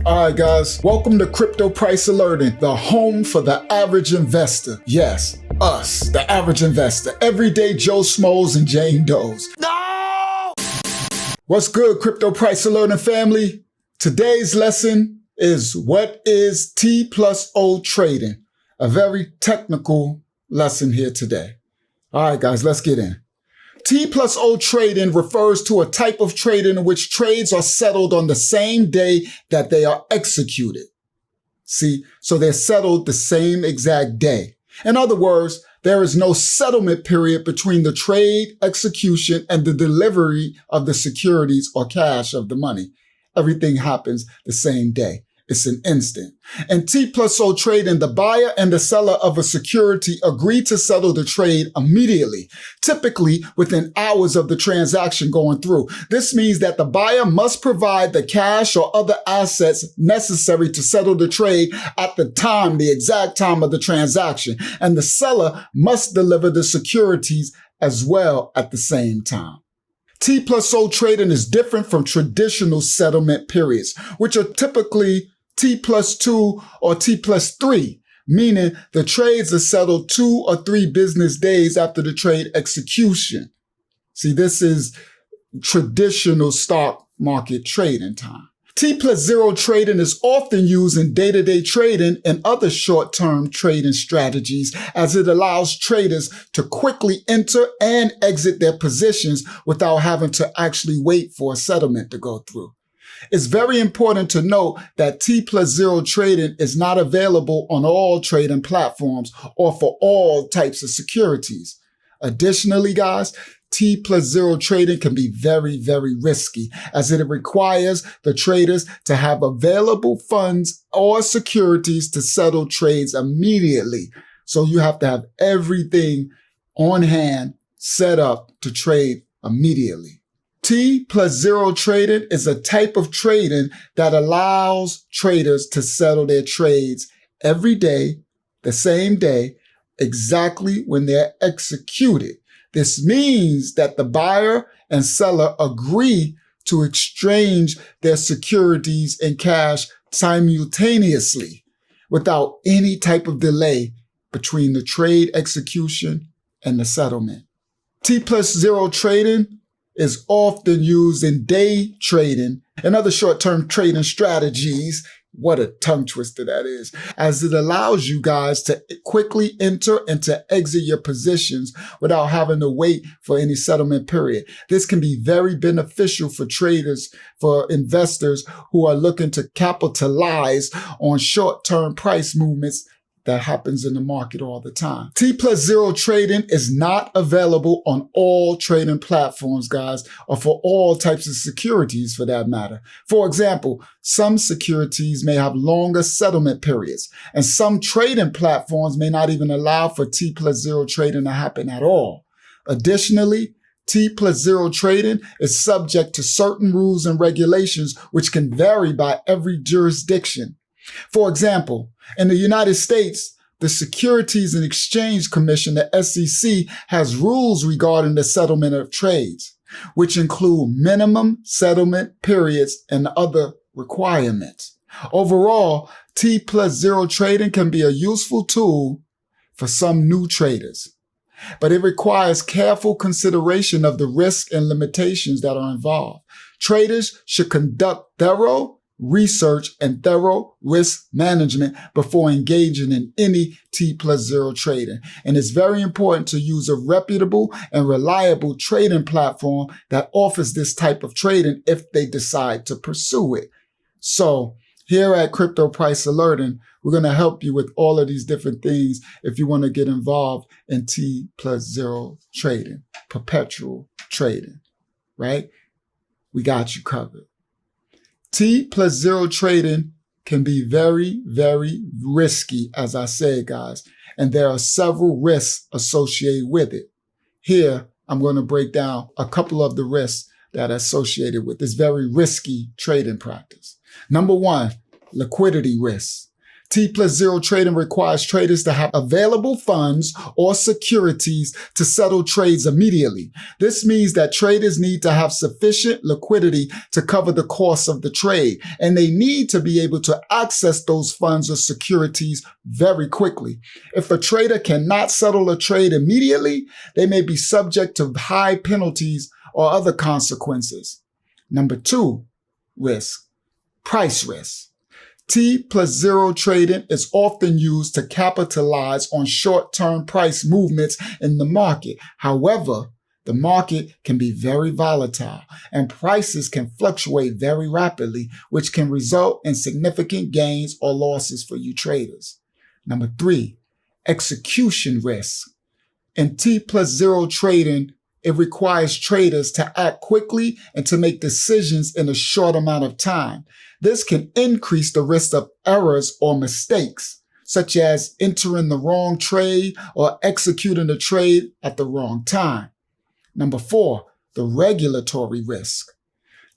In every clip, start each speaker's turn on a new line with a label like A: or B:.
A: All right, guys, welcome to Crypto Price Alerting, the home for the average investor. Yes, us, the average investor, everyday Joe Smoes and Jane Does. No! What's good, Crypto Price Alerting family? Today's lesson is what is T+O trading? A very technical lesson here today. All right, guys, let's get in. T+O trading refers to a type of trading in which trades are settled on the same day that they are executed. See, so they're settled the same exact day. In other words, there is no settlement period between the trade execution and the delivery of the securities or cash of the money. Everything happens the same day. It's an instant. In T+O trading, the buyer and the seller of a security agree to settle the trade immediately, typically within hours of the transaction going through. This means that the buyer must provide the cash or other assets necessary to settle the trade at the exact time of the transaction, and the seller must deliver the securities as well at the same time. T+O trading is different from traditional settlement periods, which are typically T+2 or T+3, meaning the trades are settled 2 or 3 business days after the trade execution. See, this is traditional stock market trading time. T+0 trading is often used in day-to-day trading and other short-term trading strategies, as it allows traders to quickly enter and exit their positions without having to actually wait for a settlement to go through. It's very important to note that T+0 trading is not available on all trading platforms or for all types of securities. Additionally, guys, T+0 trading can be very, very risky, as it requires the traders to have available funds or securities to settle trades immediately. So you have to have everything on hand set up to trade immediately. T+0 trading is a type of trading that allows traders to settle their trades every day, the same day, exactly when they're executed. This means that the buyer and seller agree to exchange their securities and cash simultaneously without any type of delay between the trade execution and the settlement. T+0 trading is often used in day trading and other short-term trading strategies. What a tongue twister that is, as it allows you guys to quickly enter and to exit your positions without having to wait for any settlement period. This can be very beneficial for traders, for investors who are looking to capitalize on short-term price movements that happens in the market all the time. T+0 trading is not available on all trading platforms, guys, or for all types of securities for that matter. For example, some securities may have longer settlement periods, and some trading platforms may not even allow for T+0 trading to happen at all. Additionally, T+0 trading is subject to certain rules and regulations which can vary by every jurisdiction. For example, in the United States, the Securities and Exchange Commission, the SEC, has rules regarding the settlement of trades, which include minimum settlement periods and other requirements. Overall, T+0 trading can be a useful tool for some new traders, but it requires careful consideration of the risks and limitations that are involved. Traders should conduct thorough research and thorough risk management before engaging in any T+0 trading. And it's very important to use a reputable and reliable trading platform that offers this type of trading if they decide to pursue it. So here at Crypto Price Alerting, we're going to help you with all of these different things if you want to get involved in T+0 trading, perpetual trading, right? We got you covered. T+0 trading can be very, very risky, as I said, guys, and there are several risks associated with it. Here, I'm going to break down a couple of the risks that are associated with this very risky trading practice. Number one, liquidity risks. T+0 trading requires traders to have available funds or securities to settle trades immediately. This means that traders need to have sufficient liquidity to cover the costs of the trade, and they need to be able to access those funds or securities very quickly. If a trader cannot settle a trade immediately, they may be subject to high penalties or other consequences. Number 2, risk. Price risk. T+0 trading is often used to capitalize on short-term price movements in the market. However, the market can be very volatile and prices can fluctuate very rapidly, which can result in significant gains or losses for you traders. Number 3, execution risk. In T+0 trading, it requires traders to act quickly and to make decisions in a short amount of time. This can increase the risk of errors or mistakes, such as entering the wrong trade or executing a trade at the wrong time. Number 4, the regulatory risk.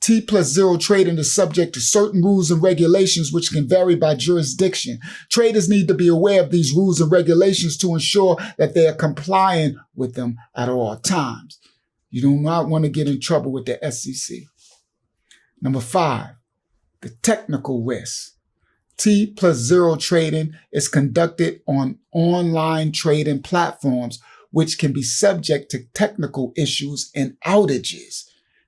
A: T+0 trading is subject to certain rules and regulations which can vary by jurisdiction. Traders need to be aware of these rules and regulations to ensure that they are complying with them at all times. You do not want to get in trouble with the SEC. Number 5, the technical risk. T+0 trading is conducted on online trading platforms which can be subject to technical issues and outages.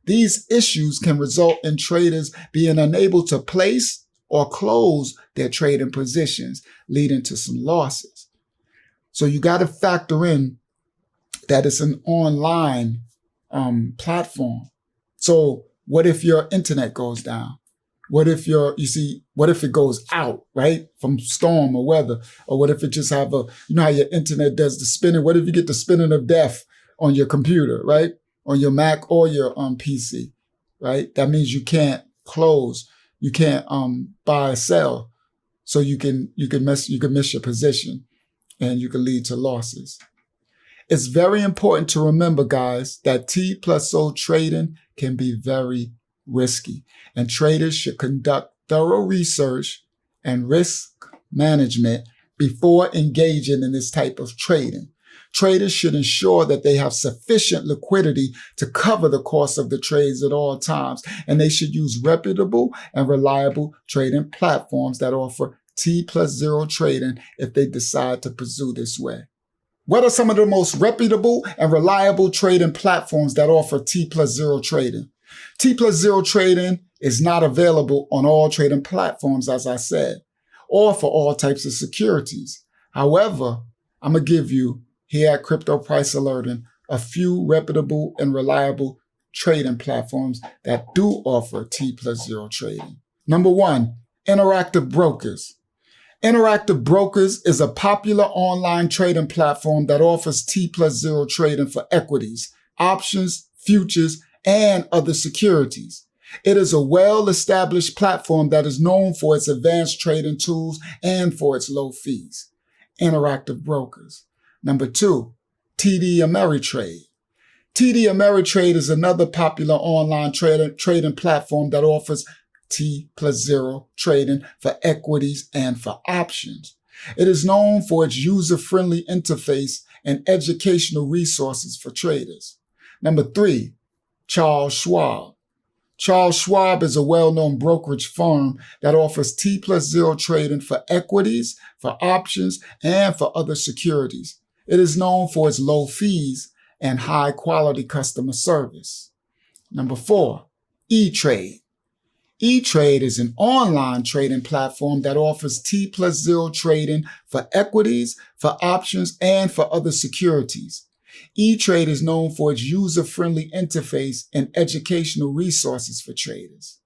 A: These issues can result in traders being unable to place or close their trading positions, leading to some losses. So you got to factor in that it's an online platform. So what if your internet goes down? What if what if it goes out, right? From storm or weather? Or what if it just have you know how your internet does the spinning? What if you get the spinning of death on your computer, right? On your Mac or your PC, right? That means you can't close, you can't buy or sell, so you can miss your position, and you can lead to losses. It's very important to remember, guys, that T+0 trading can be very risky, and traders should conduct thorough research and risk management before engaging in this type of trading. Traders should ensure that they have sufficient liquidity to cover the cost of the trades at all times, and they should use reputable and reliable trading platforms that offer T+0 trading if they decide to pursue this way. What are some of the most reputable and reliable trading platforms that offer T+0 trading? T+0 trading is not available on all trading platforms, as I said, or for all types of securities. However, I'm going to give you here at Crypto Price Alerting a few reputable and reliable trading platforms that do offer T+0 trading. Number 1, Interactive Brokers. Interactive Brokers is a popular online trading platform that offers T+0 trading for equities, options, futures, and other securities. It is a well-established platform that is known for its advanced trading tools and for its low fees. Interactive Brokers. Number 2, TD Ameritrade. TD Ameritrade is another popular online trading platform that offers T+0 trading for equities and for options. It is known for its user-friendly interface and educational resources for traders. Number 3, Charles Schwab. Charles Schwab is a well-known brokerage firm that offers T+0 trading for equities, for options, and for other securities. It is known for its low fees and high-quality customer service. Number 4, E-Trade. E-Trade is an online trading platform that offers T+0 trading for equities, for options, and for other securities. E-Trade is known for its user-friendly interface and educational resources for traders.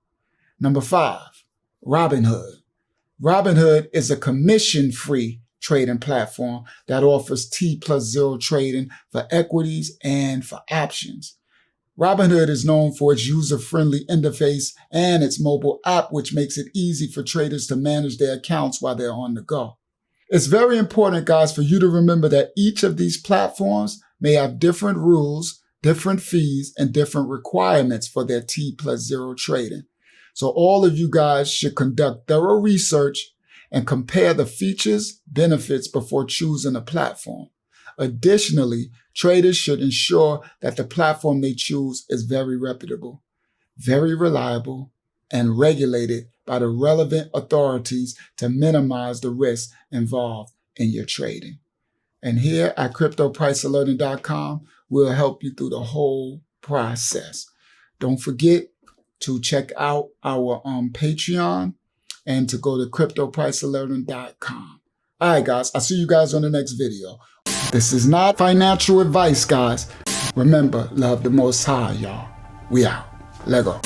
A: Number 5, Robinhood. Robinhood is a commission-free trading platform that offers T+0 trading for equities and for options. Robinhood is known for its user-friendly interface and its mobile app, which makes it easy for traders to manage their accounts while they're on the go. It's very important, guys, for you to remember that each of these platforms may have different rules, different fees, and different requirements for their T+0 trading. So all of you guys should conduct thorough research and compare the features, benefits before choosing a platform. Additionally, traders should ensure that the platform they choose is very reputable, very reliable, and regulated by the relevant authorities to minimize the risk involved in your trading. And here at CryptoPriceAlerting.com, we'll help you through the whole process. Don't forget to check out our Patreon and to go to CryptoPriceAlerting.com. All right, guys, I'll see you guys on the next video. This is not financial advice, guys. Remember, love the Most High, y'all. We out. Lego.